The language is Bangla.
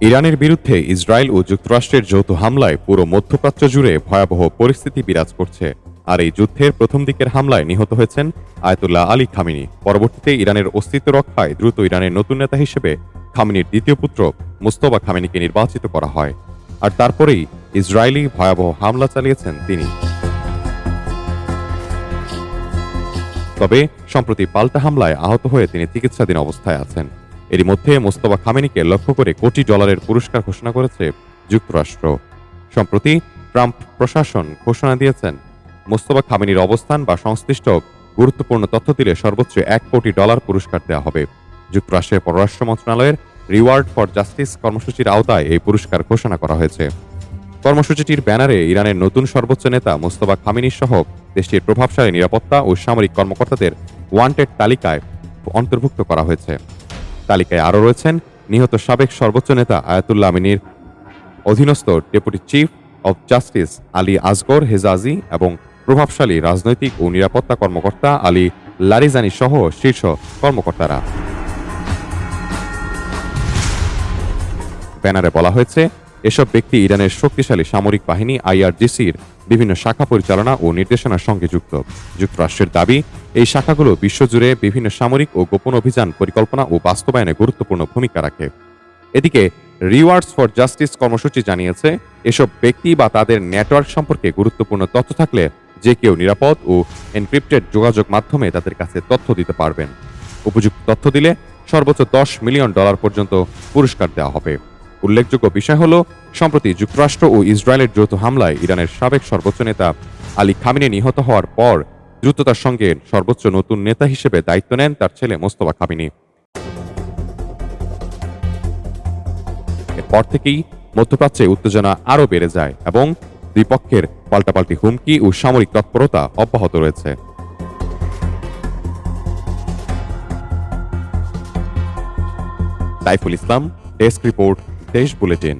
ইরানের বিরুদ্ধে ইসরায়েল ও যুক্তরাষ্ট্রের যৌথ হামলায় পুরো মধ্যপ্রাচ্য জুড়ে ভয়াবহ পরিস্থিতি বিরাজ করছে। আর এই যুদ্ধের প্রথম দিকের হামলায় নিহত হয়েছেন আয়াতুল্লাহ আলী খামেনি। পরবর্তীতে ইরানের অস্তিত্ব রক্ষায় দ্রুত ইরানের নতুন নেতা হিসেবে খামেনির দ্বিতীয় পুত্র মুস্তফা খামেনিকে নির্বাচিত করা হয়। আর তারপরেই ইসরায়েলি ভয়াবহ হামলা চালিয়েছেন তিনি। তবে সম্প্রতি পাল্টা হামলায় আহত হয়ে তিনি চিকিৎসাধীন অবস্থায় আছেন। এরই মধ্যে মোস্তফা খামেনিকে লক্ষ্য করে কোটি ডলারের পুরস্কার ঘোষণা করেছে যুক্তরাষ্ট্র। সম্প্রতি ট্রাম্প প্রশাসন ঘোষণা দিয়েছেন, মোস্তফা খামেনির অবস্থান বা সংশ্লিষ্ট গুরুত্বপূর্ণ তথ্য দিলে সর্বোচ্চ $1 কোটি পুরস্কার দেওয়া হবে। যুক্তরাষ্ট্রের পররাষ্ট্র মন্ত্রণালয়ের রিওয়ার্ড ফর জাস্টিস কর্মসূচির আওতায় এই পুরস্কার ঘোষণা করা হয়েছে। কর্মসূচিটির ব্যানারে ইরানের নতুন সর্বোচ্চ নেতা মোস্তফা খামেনি সহ দেশটির প্রভাবশালী নিরাপত্তা ও সামরিক কর্মকর্তাদের ওয়ান্টেড তালিকায় অন্তর্ভুক্ত করা হয়েছে। তালিকায় আরও রয়েছেন নিহত সাবেক সর্বোচ্চ নেতা আয়াতুল্লাহ আমিনীর অধীনস্থ deputy chief of justice Ali Asghar Hejazi এবং প্রভাবশালী রাজনৈতিক ও নিরাপত্তা কর্মকর্তা আলী লারিজানি সহ শীর্ষ কর্মকর্তারা। ব্যানারে বলা হয়েছে, এসব ব্যক্তি ইরানের শক্তিশালী সামরিক বাহিনী IRGCর বিভিন্ন শাখা পরিচালনা ও নির্দেশনার সঙ্গে যুক্ত। যুক্তরাষ্ট্রের দাবি, এই শাখাগুলো বিশ্বজুড়ে বিভিন্ন সামরিক ও গোপন অভিযান পরিকল্পনা ও বাস্তবায়নে গুরুত্বপূর্ণ ভূমিকা রাখে। এদিকে রিওয়ার্ডস ফর জাস্টিস কর্মসূচি জানিয়েছে, এসব ব্যক্তি বা তাদের নেটওয়ার্ক সম্পর্কে গুরুত্বপূর্ণ তথ্য থাকলে যে কেউ নিরাপদ ও এনক্রিপ্টেড যোগাযোগ মাধ্যমে তাদের কাছে তথ্য দিতে পারবেন। উপযুক্ত তথ্য দিলে সর্বোচ্চ $10 মিলিয়ন পর্যন্ত পুরস্কার দেওয়া হবে। উল্লেখযোগ্য বিষয় হল, সম্প্রতি যুক্তরাষ্ট্র ও ইসরায়েলের যৌথ হামলায় ইরানের সাবেক সর্বোচ্চ নেতা আলী খামেনি নিহত হওয়ার পর দ্রুততার সঙ্গে সর্বোচ্চ নতুন নেতা হিসেবে দায়িত্ব নেন তার ছেলে মোস্তফা খামেনি। এরপর থেকেই মধ্যপ্রাচ্যে উত্তেজনা আরও বেড়ে যায় এবং দুই পক্ষের পাল্টাপাল্টি হুমকি ও সামরিক তৎপরতা অব্যাহত রয়েছে। সাইফুল ইসলাম, ডেস্ক রিপোর্ট, দেশ বুলেটিন।